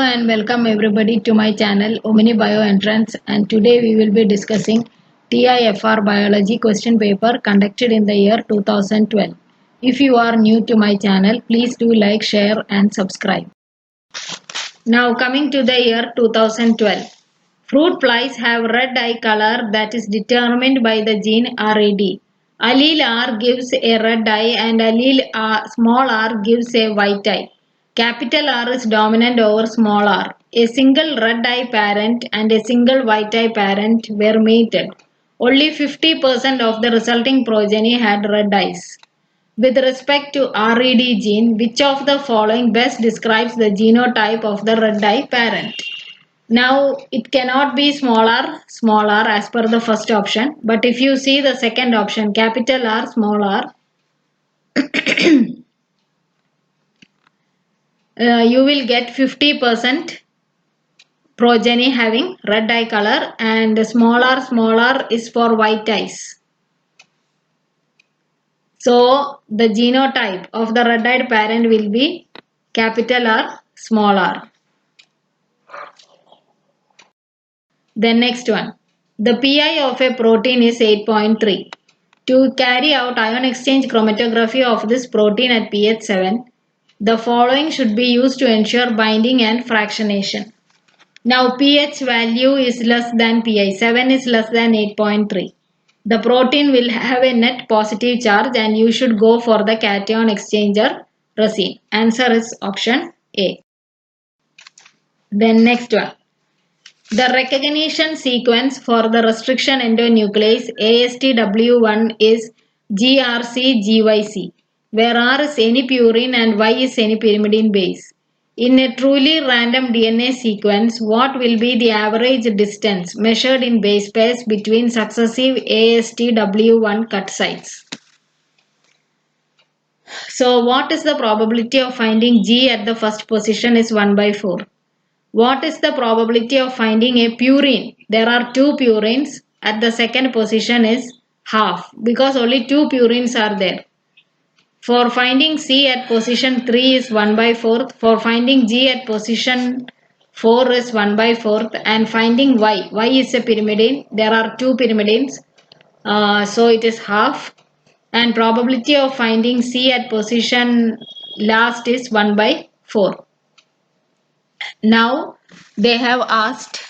and welcome everybody to my channel Omni Bio Entrance, and today we will be discussing TIFR Biology question paper conducted in the year 2012. If you are new to my channel, please do like, share and subscribe. Now coming to the year 2012. Fruit flies have red eye color that is determined by the gene RAD. Allele R gives a red eye and allele small r gives a white eye. Capital R is dominant over small r. A single red eye parent and a single white eye parent were mated. Only 50% of the resulting progeny had red eyes. With respect to RAD gene, which of the following best describes the genotype of the red eye parent? Now, it cannot be smaller as per the first option. But if you see the second option, capital R, small r, you will get 50% progeny having red eye color, and small r is for white eyes. So, the genotype of the red-eyed parent will be capital R, small r. Then next one. The pi of a protein is 8.3. To carry out ion exchange chromatography of this protein at pH 7, the following should be used to ensure binding and fractionation. Now pH value is less than pi, 7 is less than 8.3. The protein will have a net positive charge and you should go for the cation exchanger resin. Answer is option A. Then next one. The recognition sequence for the restriction endonuclease ASTW1 is GRCGYC, where R is any purine and Y is any pyrimidine base. In a truly random DNA sequence, what will be the average distance measured in base pairs between successive ASTW1 cut sites? So, what is the probability of finding G at the first position is 1 by 4. What is the probability of finding a purine? There are 2 purines. At the second position is half, because only 2 purines are there. For finding C at position 3 is 1 by 4th. For finding G at position 4 is 1 by 4th. And finding Y is a pyrimidine. There are 2 pyrimidines. So it is half. And probability of finding C at position last is 1 by 4. Now they have asked,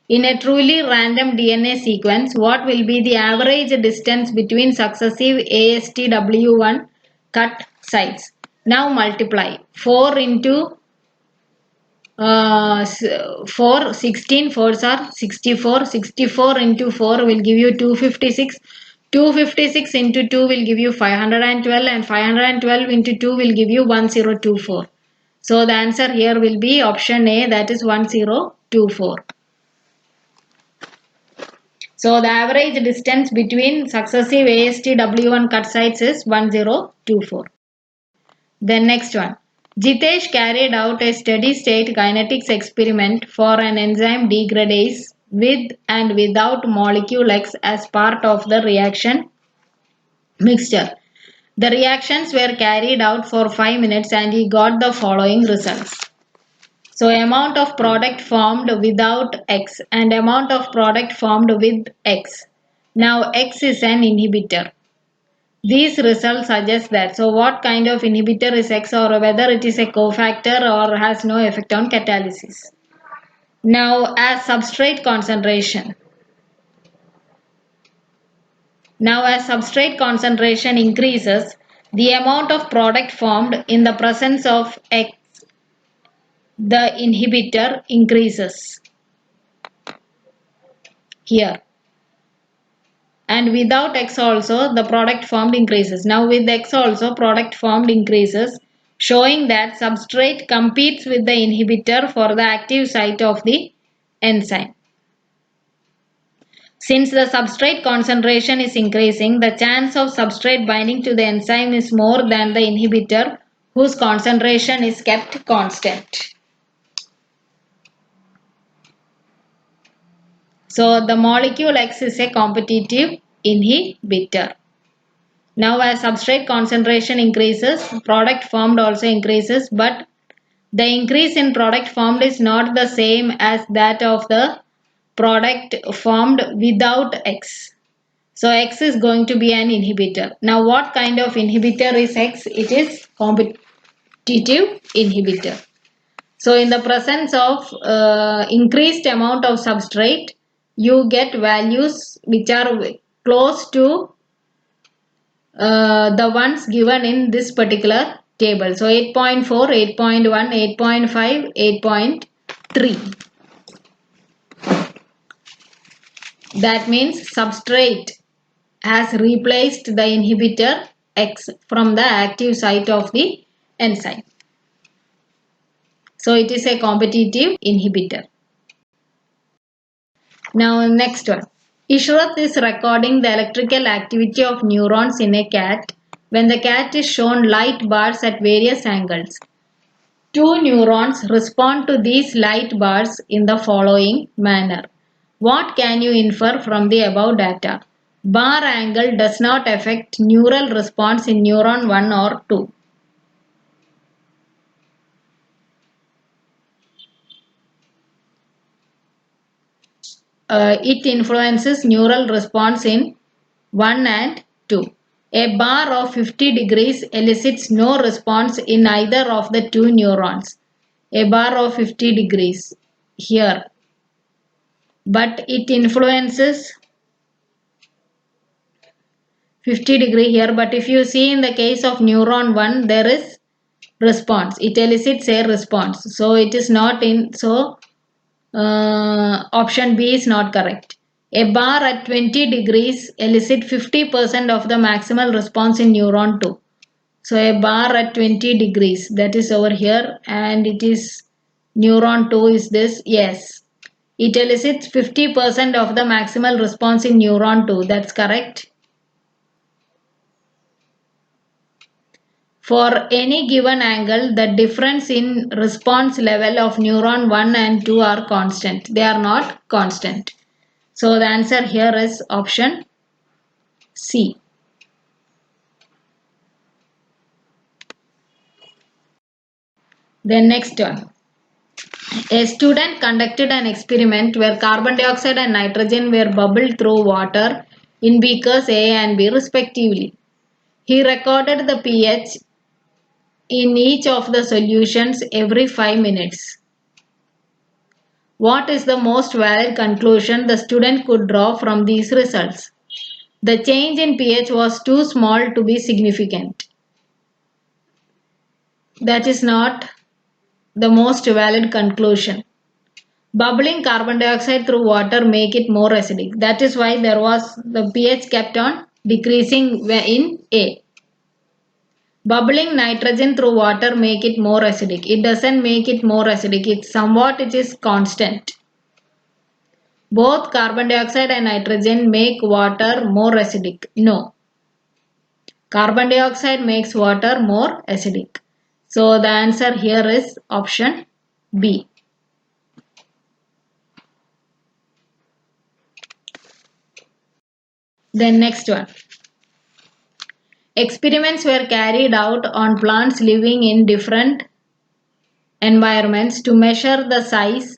in a truly random DNA sequence, what will be the average distance between successive ASTW1 cut sites? Now multiply 4 into 4, 16, 4s are 64, 64 into 4 will give you 256, 256 into 2 will give you 512 and 512 into 2 will give you 1024. So the answer here will be option A, that is 1024. So the average distance between successive ASTW1 cut sites is 1024. Then next one. Jitesh carried out a steady state kinetics experiment for an enzyme degradase with and without molecule X as part of the reaction mixture. The reactions were carried out for 5 minutes and he got the following results. So amount of product formed without X and amount of product formed with X. Now X is an inhibitor. These results suggest that. So what kind of inhibitor is X, or whether it is a cofactor or has no effect on catalysis. Now as substrate concentration. Now as substrate concentration increases, the amount of product formed in the presence of X, the inhibitor, increases here. And without X also the product formed increases. Now with X also product formed increases, showing that substrate competes with the inhibitor for the active site of the enzyme. Since the substrate concentration is increasing, the chance of substrate binding to the enzyme is more than the inhibitor whose concentration is kept constant. So the molecule X is a competitive inhibitor. Now as substrate concentration increases, product formed also increases, but The increase in product formed is not the same as that of the product formed without X. So X is going to be an inhibitor. Now what kind of inhibitor is X? It is competitive inhibitor. So in the presence of increased amount of substrate, you get values which are close to the ones given in this particular table. So 8.4, 8.1, 8.5, 8.3. That means substrate has replaced the inhibitor X from the active site of the enzyme. So it is a competitive inhibitor. Now next one. Ishrat is recording the electrical activity of neurons in a cat when the cat is shown light bars at various angles. Two neurons respond to these light bars in the following manner. What can you infer from the above data? Bar angle does not affect neural response in neuron 1 or 2. It influences neural response in 1 and 2. A bar of 50 degrees elicits no response in either of the two neurons. A bar of 50 degrees here. But it influences 50 degree here. But if you see in the case of neuron 1, there is response. It elicits a response. So it is not in. So option B is not correct. A bar at 20 degrees elicits 50% of the maximal response in neuron 2. So a bar at 20 degrees, that is over here, and it is neuron 2 is this. Yes, it elicits 50% of the maximal response in neuron 2. That's correct. For any given angle, the difference in response level of neuron 1 and 2 are constant. They are not constant. So the answer here is option C. Then next one. A student conducted an experiment where carbon dioxide and nitrogen were bubbled through water in beakers A and B respectively. He recorded the pH in each of the solutions every 5 minutes. What is the most valid conclusion the student could draw from these results? The change in pH was too small to be significant. That is not the most valid conclusion. Bubbling carbon dioxide through water make it more acidic. That is why there was the pH kept on decreasing in A. Bubbling nitrogen through water make it more acidic. It doesn't make it more acidic. It is constant. Both carbon dioxide and nitrogen make water more acidic. No. Carbon dioxide makes water more acidic. So the answer here is option B. Then next one. Experiments were carried out on plants living in different environments to measure the size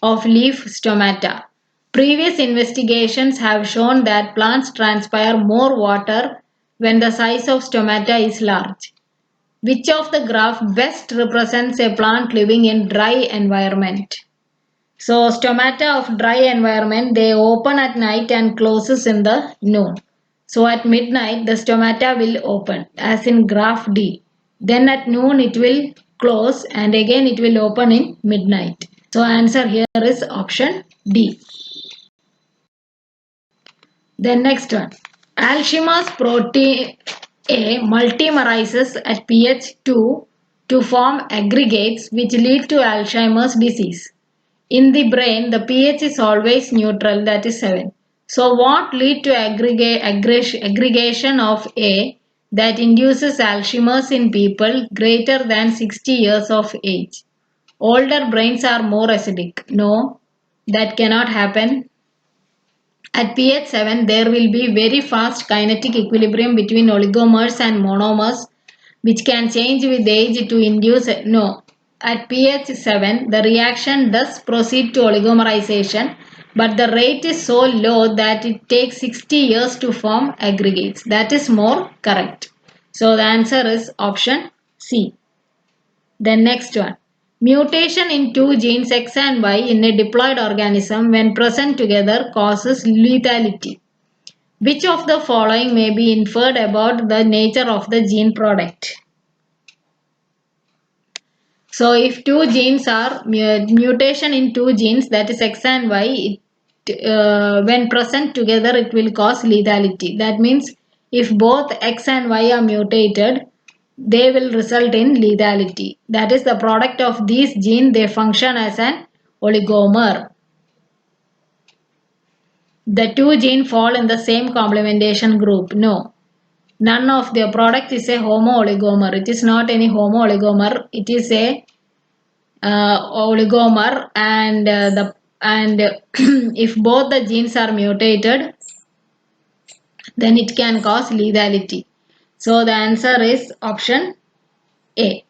of leaf stomata. Previous investigations have shown that plants transpire more water when the size of stomata is large. Which of the graph best represents a plant living in dry environment? So stomata of dry environment, they open at night and closes in the noon. So at midnight the stomata will open as in graph D. Then at noon it will close and again it will open in midnight. So answer here is option D. Then next one. Alzheimer's protein A multimerizes at pH 2 to form aggregates which lead to Alzheimer's disease. In the brain, the pH is always neutral, that is 7. So what lead to aggregation of A that induces Alzheimer's in people greater than 60 years of age? Older brains are more acidic. No, that cannot happen. At pH 7, there will be very fast kinetic equilibrium between oligomers and monomers which can change with age to induce. No, at pH 7, the reaction does proceed to oligomerization, but the rate is so low that it takes 60 years to form aggregates. That is more correct. So the answer is option C. Then next one. Mutation in two genes X and Y in a diploid organism when present together causes lethality. Which of the following may be inferred about the nature of the gene product? So if two genes are mutation in two genes, that is X and Y, when present together it will cause lethality. That means if both X and Y are mutated, they will result in lethality. That is the product of these genes, they function as an oligomer. The two genes fall in the same complementation group. No. None of their product is a homo-oligomer. It is not any homo-oligomer. It is a oligomer, and if both the genes are mutated, then it can cause lethality. So the answer is option A.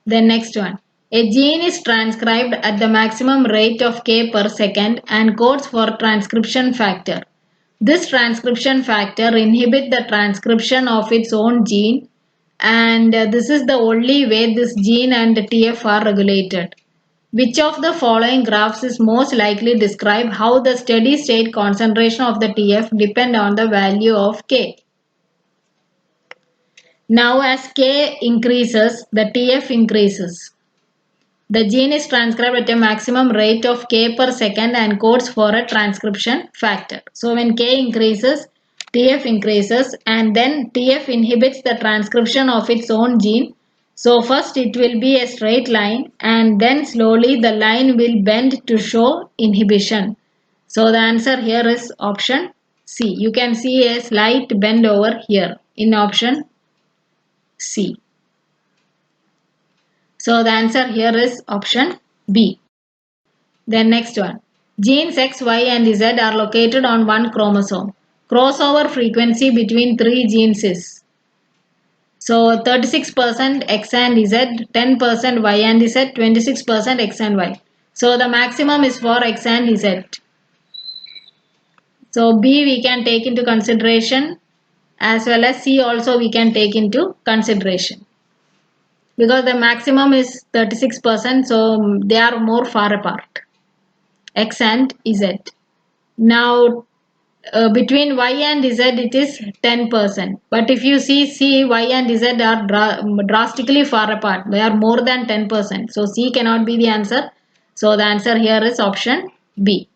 The next one. A gene is transcribed at the maximum rate of K per second and codes for transcription factor. This transcription factor inhibits the transcription of its own gene, and this is the only way this gene and TF are regulated. Which of the following graphs is most likely describe how the steady state concentration of the TF depend on the value of K? Now as K increases, the TF increases. The gene is transcribed at a maximum rate of K per second and codes for a transcription factor. So when K increases, TF increases, and then TF inhibits the transcription of its own gene. So first it will be a straight line, and then slowly the line will bend to show inhibition. So the answer here is option C. You can see a slight bend over here in option C. So the answer here is option B. Then next one. Genes X, Y and Z are located on one chromosome. Crossover frequency between three genes is. So 36% X and Z, 10% Y and Z, 26% X and Y. So the maximum is for X and Z. So B we can take into consideration, as well as C also we can take into consideration. Because the maximum is 36%, so they are more far apart, X and Z. Now between Y and Z it is 10%, but if you see C, Y and Z are drastically far apart. They are more than 10%, so C cannot be the answer. So the answer here is option B.